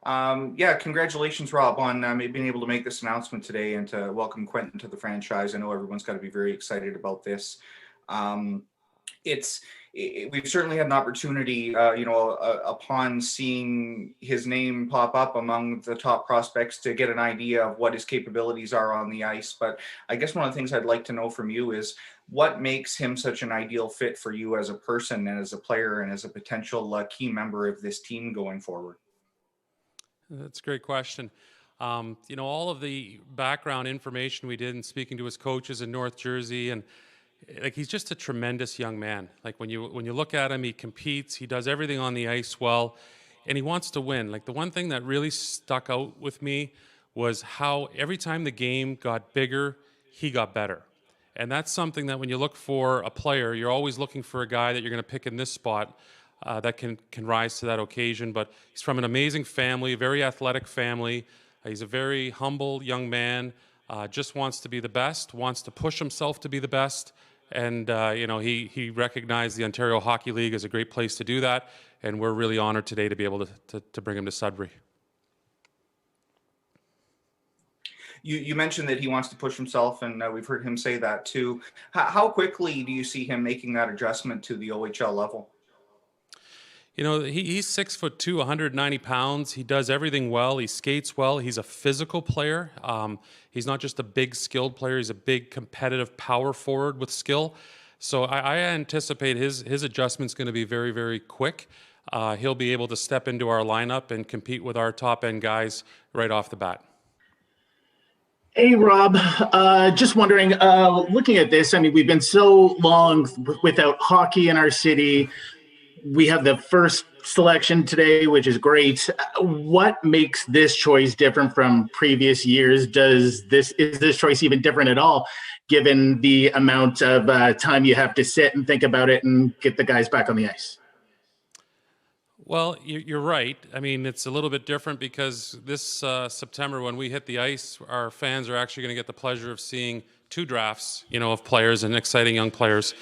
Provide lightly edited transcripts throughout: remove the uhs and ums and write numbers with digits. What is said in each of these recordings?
Yeah, congratulations, Rob, on being able to make this announcement today and to welcome Quentin to the franchise. I know everyone's got to be very excited about this. Um, it's we've certainly had an opportunity, upon seeing his name pop up among the top prospects to get an idea of what his capabilities are on the ice. But I guess one of the things I'd like to know from you is what makes him such an ideal fit for you as a person and as a player and as a potential key member of this team going forward. That's a great question. All of the background information we did in speaking to his coaches in North Jersey, and like he's just a tremendous young man. Like when you look at him, he competes, he does everything on the ice well, and he wants to win. Like the one thing that really stuck out with me was how every time the game got bigger, he got better. And that's something that when you look for a player, you're always looking for a guy that you're going to pick in this spot that can rise to that occasion. But he's from an amazing family, a very athletic family. He's a very humble young man, just wants to be the best, wants to push himself to be the best. And, he recognized the Ontario Hockey League as a great place to do that. And we're really honored today to be able to bring him to Sudbury. You mentioned that he wants to push himself, and we've heard him say that too. How quickly do you see him making that adjustment to the OHL level? He's 6'2", 190 pounds. He does everything well. He skates well. He's a physical player. He's not just a big skilled player. He's a big competitive power forward with skill. So I anticipate his adjustment's going to be very, very quick. He'll be able to step into our lineup and compete with our top end guys right off the bat. Hey, Rob, just wondering, looking at this, I mean, we've been so long without hockey in our city. We have the first selection today, which is great. What makes this choice different from previous years? Is this choice even different at all, given the amount of time you have to sit and think about it and get the guys back on the ice? Well, you're right. I mean, it's a little bit different because this September, when we hit the ice, our fans are actually going to get the pleasure of seeing two drafts, of players and exciting young players.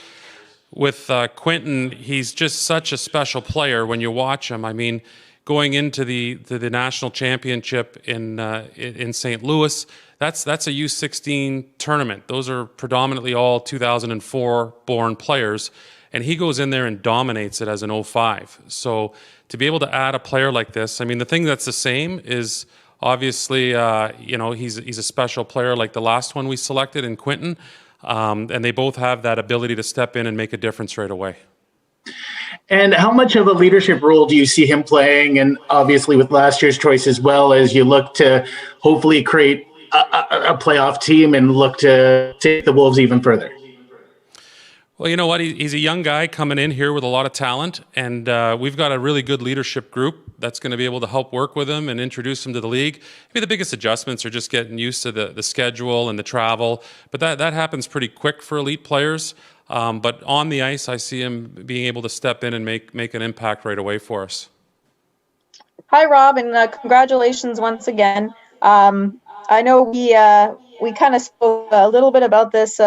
With Quentin, he's just such a special player when you watch him. I mean, going into the national championship in St. Louis, that's a U16 tournament. Those are predominantly all 2004 born players, and he goes in there and dominates it as an 05. So to be able to add a player like this, I mean, the thing that's the same is obviously, he's a special player like the last one we selected in Quentin. And they both have that ability to step in and make a difference right away. And how much of a leadership role do you see him playing? And obviously with last year's choice as well, as you look to hopefully create a playoff team and look to take the Wolves even further? Well, you know what? He's a young guy coming in here with a lot of talent, and we've got a really good leadership group that's going to be able to help work with him and introduce him to the league. Maybe the biggest adjustments are just getting used to the schedule and the travel, but that happens pretty quick for elite players. But on the ice, I see him being able to step in and make an impact right away for us. Hi, Rob, and congratulations once again. I know we kind of spoke a little bit about this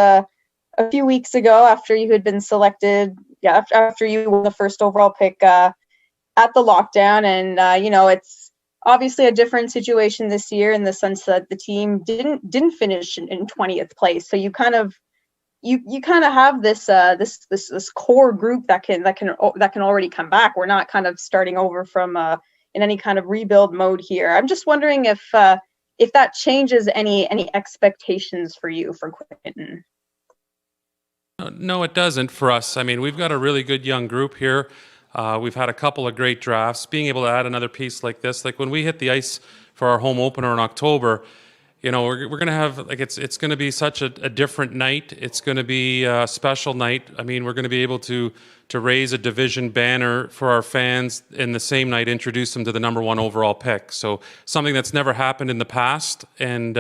a few weeks ago after you had been selected, after you were the first overall pick at the lockdown. And, it's obviously a different situation this year in the sense that the team didn't finish in 20th place. So you kind of have this core group that can already come back. We're not kind of starting over from in any kind of rebuild mode here. I'm just wondering if that changes any expectations for you for Quentin. No, it doesn't for us. I mean, we've got a really good young group here. We've had a couple of great drafts. Being able to add another piece like this, like when we hit the ice for our home opener in October, we're going to have, like, it's going to be such a different night. It's going to be a special night. I mean, we're going to be able to raise a division banner for our fans in the same night, introduce them to the #1 overall pick. So something that's never happened in the past, and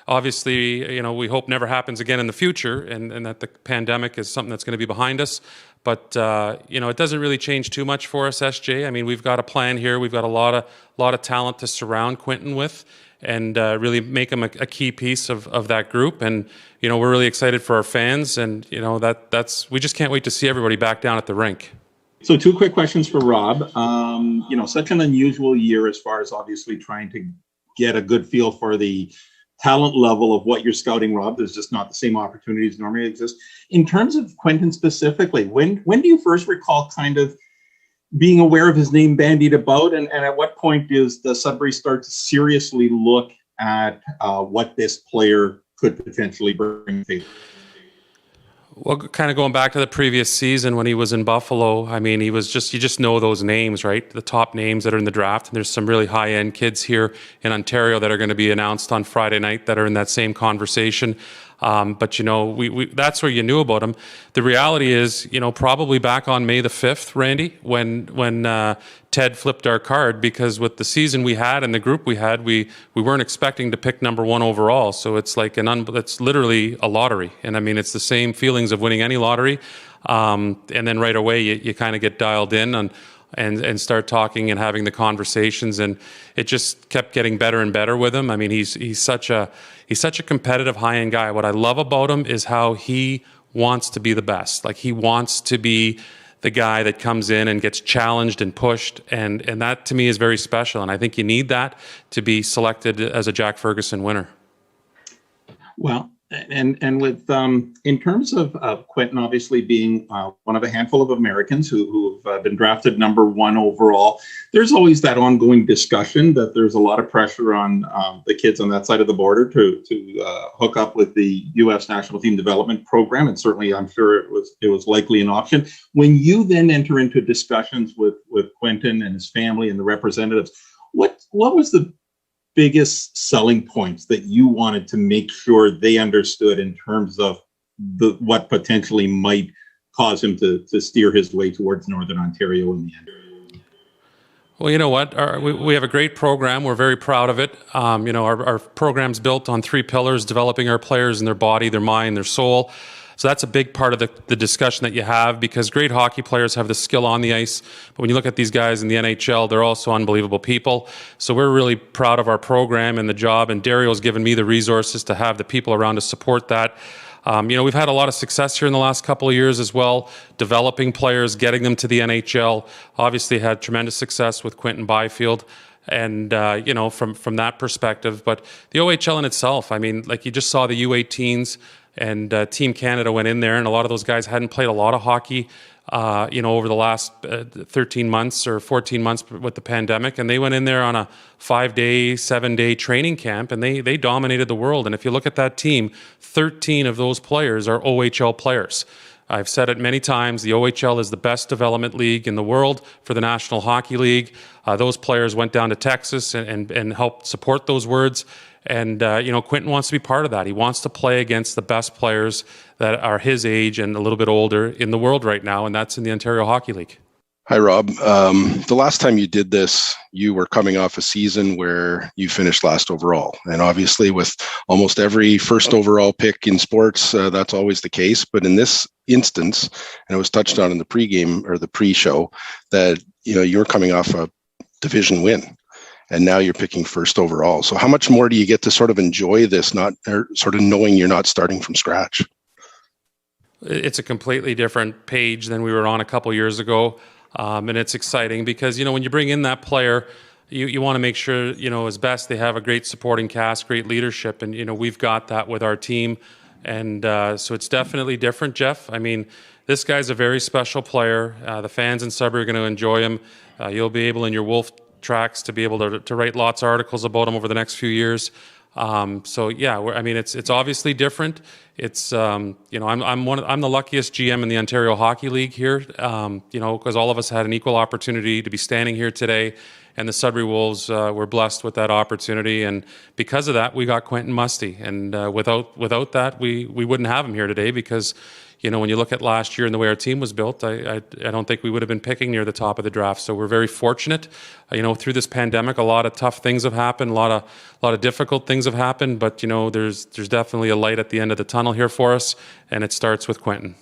obviously, we hope never happens again in the future, and that the pandemic is something that's going to be behind us. But it doesn't really change too much for us, SJ. I mean, we've got a plan here. We've got a lot of talent to surround Quentin with, and really make him a key piece of that group. And we're really excited for our fans, and we just can't wait to see everybody back down at the rink. So two quick questions for Rob. Such an unusual year as far as obviously trying to get a good feel for the talent level of what you're scouting, Rob. There's just not the same opportunities normally exist. In terms of Quentin specifically, when do you first recall kind of being aware of his name bandied about, and at what point does Sudbury start to seriously look at what this player could potentially bring to? Well, kind of going back to the previous season when he was in Buffalo, I mean, you just know those names, right? The top names that are in the draft. And there's some really high-end kids here in Ontario that are going to be announced on Friday night that are in that same conversation. But that's where you knew about him. The reality is, probably back on May the 5th, Randy, when Ted flipped our card, because with the season we had and the group we had, we weren't expecting to pick number one overall. So it's like it's literally a lottery. And I mean, it's the same feelings of winning any lottery. And then right away, you kind of get dialed in and start talking and having the conversations, and it just kept getting better and better with him. I mean, he's such a competitive high-end guy. What I love about him is how he wants to be the best. Like, he wants to be the guy that comes in and gets challenged and pushed, and that to me is very special. And I think you need that to be selected as a Jack Ferguson winner. Well, and with in terms of Quentin obviously being one of a handful of Americans who've been drafted number one overall, there's always that ongoing discussion that there's a lot of pressure on the kids on that side of the border to hook up with the U.S. National Team Development Program, and certainly I'm sure it was likely an option. When you then enter into discussions with Quentin and his family and the representatives, what was the biggest selling points that you wanted to make sure they understood in terms of what potentially might cause him to steer his way towards Northern Ontario in the end? Well, you know what? We have a great program. We're very proud of it. Our program's built on 3 pillars: developing our players in their body, their mind, their soul. So that's a big part of the discussion that you have, because great hockey players have the skill on the ice. But when you look at these guys in the NHL, they're also unbelievable people. So we're really proud of our program and the job. And Dario's given me the resources to have the people around to support that. We've had a lot of success here in the last couple of years as well, developing players, getting them to the NHL. Obviously had tremendous success with Quentin Byfield. And, from that perspective. But the OHL in itself, I mean, like, you just saw the U18s, and Team Canada went in there, and a lot of those guys hadn't played a lot of hockey, over the last 13 months or 14 months with the pandemic. And they went in there on a 5-day, 7-day training camp, and they dominated the world. And if you look at that team, 13 of those players are OHL players. I've said it many times, the OHL is the best development league in the world for the National Hockey League. Those players went down to Texas and helped support those words. And, Quentin wants to be part of that. He wants to play against the best players that are his age and a little bit older in the world right now, and that's in the Ontario Hockey League. Hi, Rob. The last time you did this, you were coming off a season where you finished last overall. And obviously with almost every first overall pick in sports, that's always the case. But in this instance, and it was touched on in the pregame or the pre-show, that, you're coming off a division win. And now you're picking first overall. So how much more do you get to sort of enjoy this, sort of knowing you're not starting from scratch? It's a completely different page than we were on a couple years ago. And it's exciting because, when you bring in that player, you want to make sure, as best they have a great supporting cast, great leadership. And, we've got that with our team. And so it's definitely different, Jeff. I mean, this guy's a very special player. The fans in Sudbury are going to enjoy him. You'll be able in your Wolf tracks to be able to write lots of articles about him over the next few years. So yeah, it's obviously different. It's I'm the luckiest GM in the Ontario Hockey League here. Because all of us had an equal opportunity to be standing here today, and the Sudbury Wolves were blessed with that opportunity. And because of that, we got Quentin Musty. And without that, we wouldn't have him here today, because when you look at last year and the way our team was built, I don't think we would have been picking near the top of the draft. So we're very fortunate. Through this pandemic, a lot of tough things have happened, a lot of difficult things have happened, but there's definitely a light at the end of the tunnel here for us, and it starts with Quentin.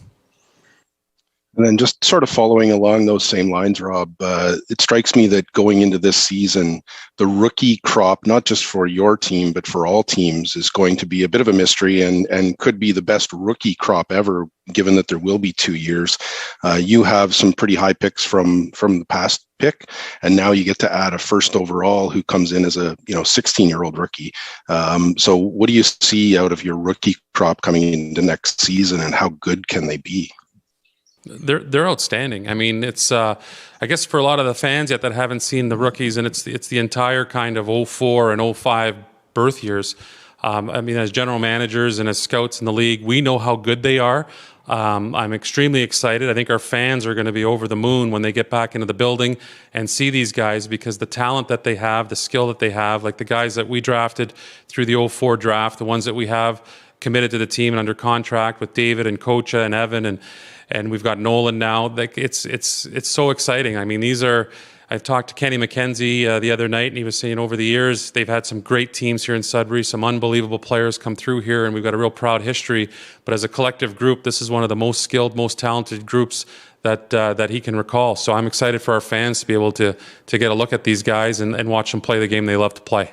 And then just sort of following along those same lines, Rob, it strikes me that going into this season, the rookie crop, not just for your team, but for all teams, is going to be a bit of a mystery and could be the best rookie crop ever, given that there will be 2 years. You have some pretty high picks from the past pick, and now you get to add a first overall who comes in as a 16-year-old rookie. So what do you see out of your rookie crop coming into next season, and how good can they be? They're outstanding. I mean, it's I guess for a lot of the fans yet that haven't seen the rookies, and it's the entire kind of 04 and 05 birth years. I mean, as general managers and as scouts in the league, we know how good they are. I'm extremely excited. I think our fans are going to be over the moon when they get back into the building and see these guys, because the talent that they have, the skill that they have, like the guys that we drafted through the 04 draft, the ones that we have committed to the team and under contract with David and Kocha and Evan and we've got Nolan now. Like it's so exciting. I mean, I've talked to Kenny McKenzie the other night, and he was saying over the years they've had some great teams here in Sudbury, some unbelievable players come through here, and we've got a real proud history. But as a collective group, this is one of the most skilled, most talented groups that he can recall. So I'm excited for our fans to be able to get a look at these guys and watch them play the game they love to play.